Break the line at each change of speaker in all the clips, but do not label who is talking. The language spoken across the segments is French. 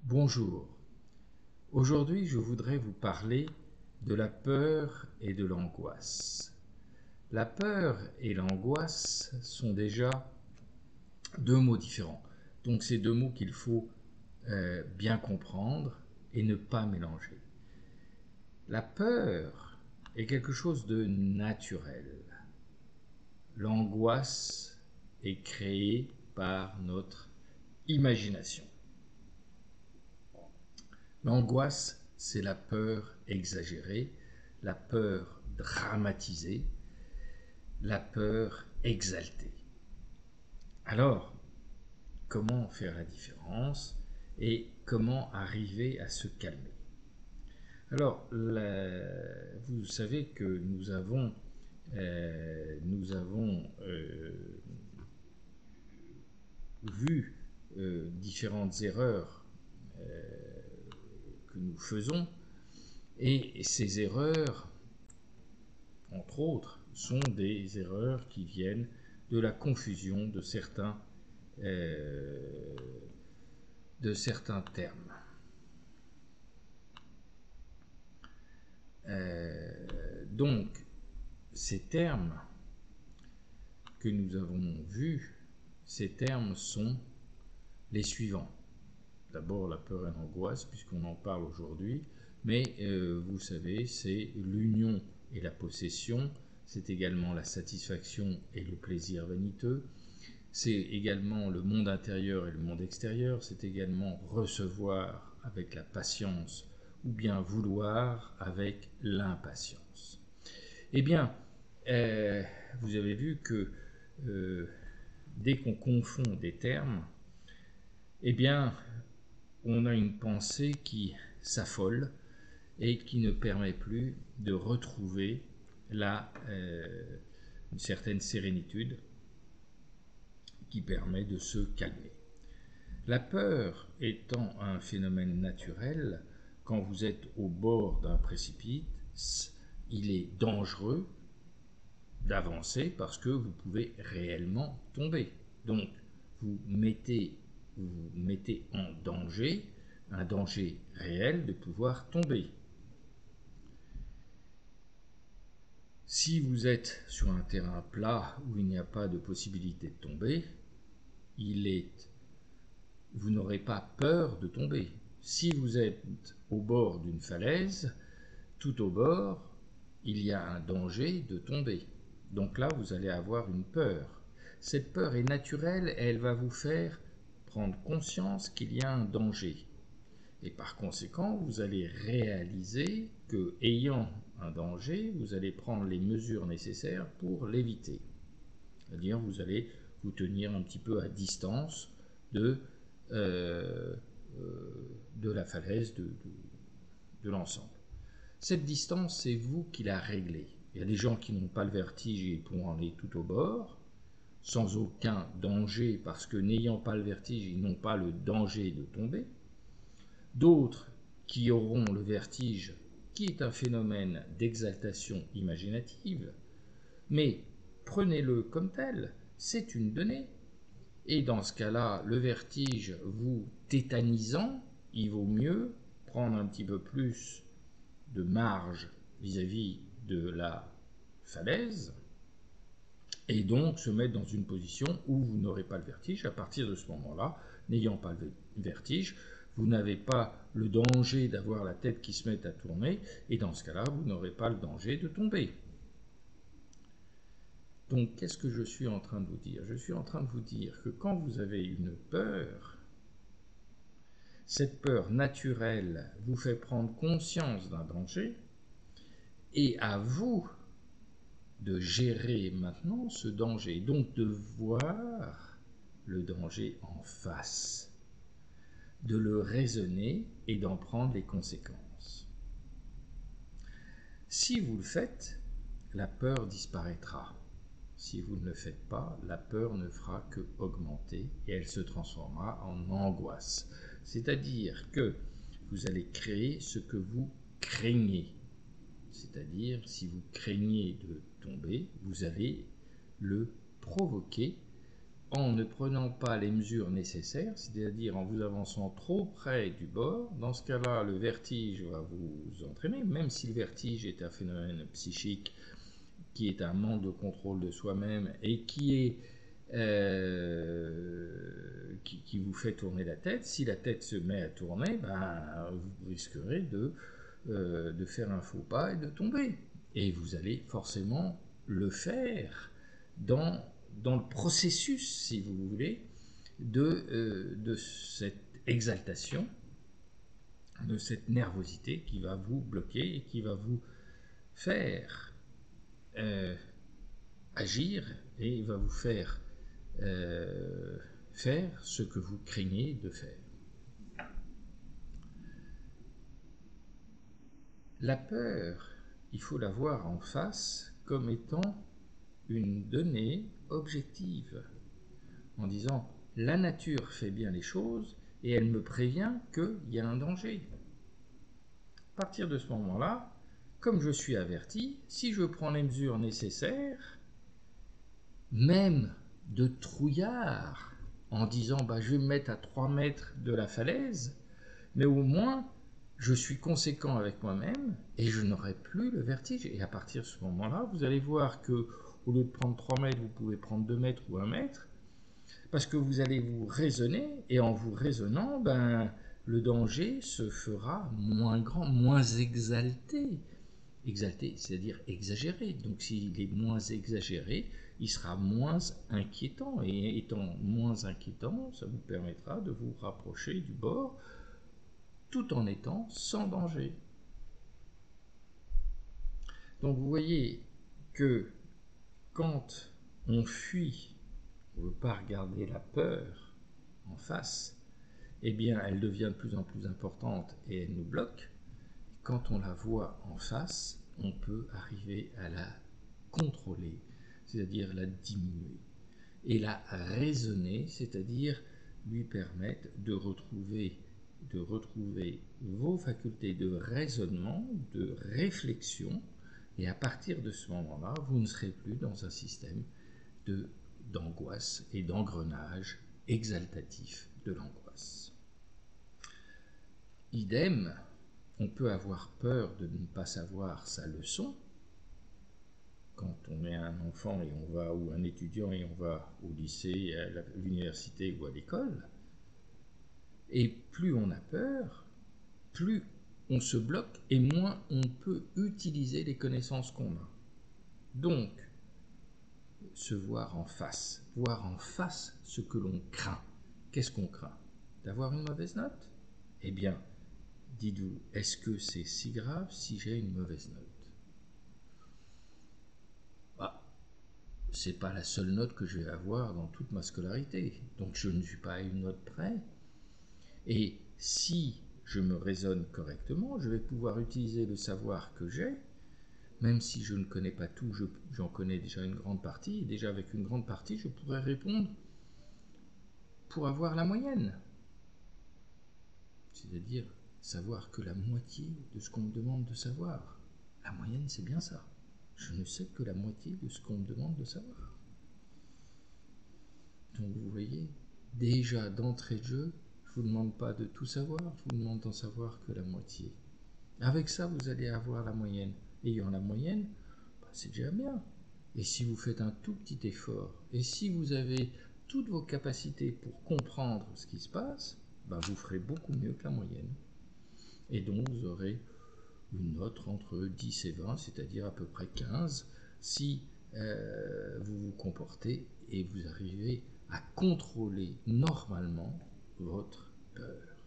Bonjour, aujourd'hui je voudrais vous parler de la peur et de l'angoisse. La peur et l'angoisse sont déjà deux mots différents, donc c'est deux mots qu'il faut bien comprendre et ne pas mélanger. La peur est quelque chose de naturel. L'angoisse est créée par notre imagination. L'angoisse, c'est la peur exagérée, la peur dramatisée, la peur exaltée. Alors, comment faire la différence et comment arriver à se calmer? Alors, vous savez que nous avons vu différentes erreurs que nous faisons, et ces erreurs, entre autres, sont des erreurs qui viennent de la confusion de certains termes. Donc, ces termes que nous avons vus, ces termes sont les suivants. D'abord, la peur et l'angoisse, puisqu'on en parle aujourd'hui, mais vous savez, c'est l'union et la possession, c'est également la satisfaction et le plaisir vaniteux, c'est également le monde intérieur et le monde extérieur, c'est également recevoir avec la patience ou bien vouloir avec l'impatience. Eh bien, vous avez vu que dès qu'on confond des termes, eh bien, on a une pensée qui s'affole et qui ne permet plus de retrouver une certaine sérénitude qui permet de se calmer. La peur étant un phénomène naturel, quand vous êtes au bord d'un précipice, il est dangereux d'avancer parce que vous pouvez réellement tomber. Donc, vous mettez en danger, un danger réel de pouvoir tomber. Si vous êtes sur un terrain plat où il n'y a pas de possibilité de tomber, vous n'aurez pas peur de tomber. Si vous êtes au bord d'une falaise, tout au bord, il y a un danger de tomber. Donc là, vous allez avoir une peur. Cette peur est naturelle et elle va vous faire prendre conscience qu'il y a un danger. Et par conséquent, vous allez réaliser que, ayant un danger, vous allez prendre les mesures nécessaires pour l'éviter. C'est-à-dire, vous allez vous tenir un petit peu à distance de la falaise, de l'ensemble. Cette distance, c'est vous qui la réglez. Il y a des gens qui n'ont pas le vertige et pourront aller tout au bord, sans aucun danger, parce que n'ayant pas le vertige, ils n'ont pas le danger de tomber. D'autres qui auront le vertige, qui est un phénomène d'exaltation imaginative, mais prenez-le comme tel, c'est une donnée. Et dans ce cas-là, le vertige vous tétanisant, il vaut mieux prendre un petit peu plus de marge vis-à-vis de la falaise et donc se mettre dans une position où vous n'aurez pas le vertige. À partir de ce moment-là, n'ayant pas le vertige, vous n'avez pas le danger d'avoir la tête qui se met à tourner et dans ce cas-là, vous n'aurez pas le danger de tomber. Donc, qu'est-ce que je suis en train de vous dire? Je suis en train de vous dire que quand vous avez une peur, cette peur naturelle vous fait prendre conscience d'un danger et à vous de gérer maintenant ce danger, donc de voir le danger en face, de le raisonner et d'en prendre les conséquences. Si vous le faites, la peur disparaîtra. Si vous ne le faites pas, la peur ne fera que augmenter et elle se transformera en angoisse. C'est-à-dire que vous allez créer ce que vous craignez. C'est-à-dire, si vous craignez de tomber, vous allez le provoquer en ne prenant pas les mesures nécessaires, c'est-à-dire en vous avançant trop près du bord. Dans ce cas-là, le vertige va vous entraîner, même si le vertige est un phénomène psychique qui est un manque de contrôle de soi-même et qui vous fait tourner la tête. Si la tête se met à tourner, vous risquerez de faire un faux pas et de tomber. Et vous allez forcément le faire dans le processus, si vous voulez, de cette exaltation, de cette nervosité qui va vous bloquer et qui va vous faire agir et va vous faire faire ce que vous craignez de faire. La peur, il faut la voir en face comme étant une donnée objective, en disant la nature fait bien les choses et elle me prévient qu'il y a un danger. À partir de ce moment-là, comme je suis averti, si je prends les mesures nécessaires, même de trouillard, en disant je vais me mettre à 3 mètres de la falaise, mais au moins je suis conséquent avec moi-même et je n'aurai plus le vertige. Et à partir de ce moment-là, vous allez voir que au lieu de prendre 3 mètres, vous pouvez prendre 2 mètres ou 1 mètre, parce que vous allez vous raisonner, et en vous raisonnant, le danger se fera moins grand, moins exalté. Exalté, c'est-à-dire exagéré. Donc s'il est moins exagéré, il sera moins inquiétant. Et étant moins inquiétant, ça vous permettra de vous rapprocher du bord tout en étant sans danger. Donc vous voyez que quand on fuit, on ne veut pas regarder la peur en face, eh bien elle devient de plus en plus importante et elle nous bloque. Quand on la voit en face, on peut arriver à la contrôler, c'est-à-dire la diminuer, et la raisonner, c'est-à-dire lui permettre de retrouver vos facultés de raisonnement, de réflexion, et à partir de ce moment-là, vous ne serez plus dans un système d'angoisse et d'engrenage exaltatif de l'angoisse. Idem, on peut avoir peur de ne pas savoir sa leçon. Quand on est un enfant et on va, ou un étudiant et on va au lycée, à l'université ou à l'école, et plus on a peur, plus on se bloque et moins on peut utiliser les connaissances qu'on a. Donc, se voir en face ce que l'on craint. Qu'est-ce qu'on craint? D'avoir une mauvaise note? Eh bien, dites-vous, est-ce que c'est si grave si j'ai une mauvaise note? C'est pas la seule note que je vais avoir dans toute ma scolarité. Donc je ne suis pas à une note près. Et si je me raisonne correctement, je vais pouvoir utiliser le savoir que j'ai, même si je ne connais pas tout, j'en connais déjà une grande partie, et déjà avec une grande partie, je pourrais répondre pour avoir la moyenne. C'est-à-dire savoir que la moitié de ce qu'on me demande de savoir. La moyenne, c'est bien ça. Je ne sais que la moitié de ce qu'on me demande de savoir. Donc vous voyez, déjà d'entrée de jeu, je ne vous demande pas de tout savoir, je vous demande d'en savoir que la moitié. Avec ça, vous allez avoir la moyenne. Ayant la moyenne, c'est déjà bien. Et si vous faites un tout petit effort, et si vous avez toutes vos capacités pour comprendre ce qui se passe, vous ferez beaucoup mieux que la moyenne. Et donc vous aurez une note entre 10 et 20, c'est-à-dire à peu près 15, si vous vous comportez et vous arrivez à contrôler normalement votre peur.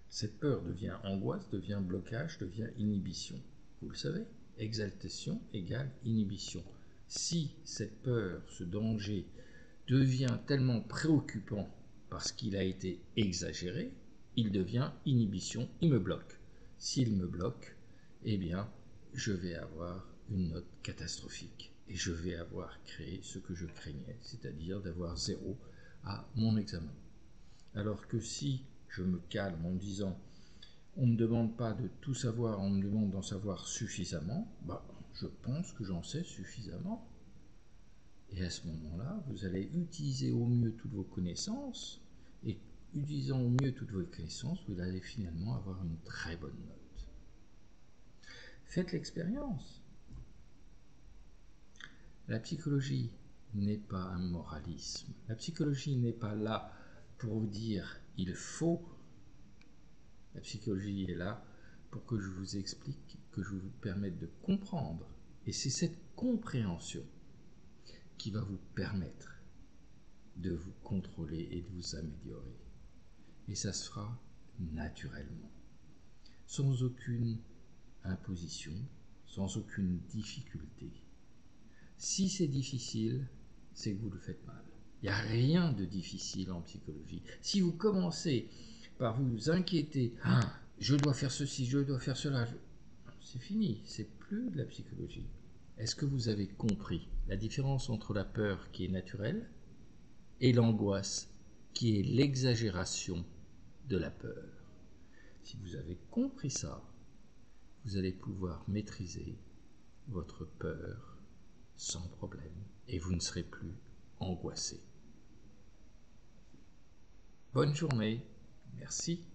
Cette peur devient angoisse, devient blocage, devient inhibition. Vous le savez, exaltation égale inhibition. Si cette peur, ce danger, devient tellement préoccupant parce qu'il a été exagéré, il devient inhibition, il me bloque. S'il me bloque, eh bien, je vais avoir une note catastrophique et je vais avoir créé ce que je craignais, c'est-à-dire d'avoir 0 à mon examen. Alors que si je me calme en me disant on ne me demande pas de tout savoir, on me demande d'en savoir suffisamment, je pense que j'en sais suffisamment. Et à ce moment-là, vous allez utiliser au mieux toutes vos connaissances, et utilisant au mieux toutes vos connaissances, vous allez finalement avoir une très bonne note. Faites l'expérience. La psychologie n'est pas un moralisme. La psychologie n'est pas là pour vous dire « il faut ». La psychologie est là pour que je vous explique, que je vous permette de comprendre. Et c'est cette compréhension qui va vous permettre de vous contrôler et de vous améliorer. Et ça se fera naturellement, sans aucune imposition, sans aucune difficulté. Si c'est difficile, c'est que vous le faites mal. Il n'y a rien de difficile en psychologie. Si vous commencez par vous inquiéter, je dois faire ceci, je dois faire cela, c'est fini, c'est plus de la psychologie. Est-ce que vous avez compris la différence entre la peur qui est naturelle et l'angoisse qui est l'exagération de la peur? Si vous avez compris ça, vous allez pouvoir maîtriser votre peur sans problème et vous ne serez plus angoissé. Bonne journée, merci.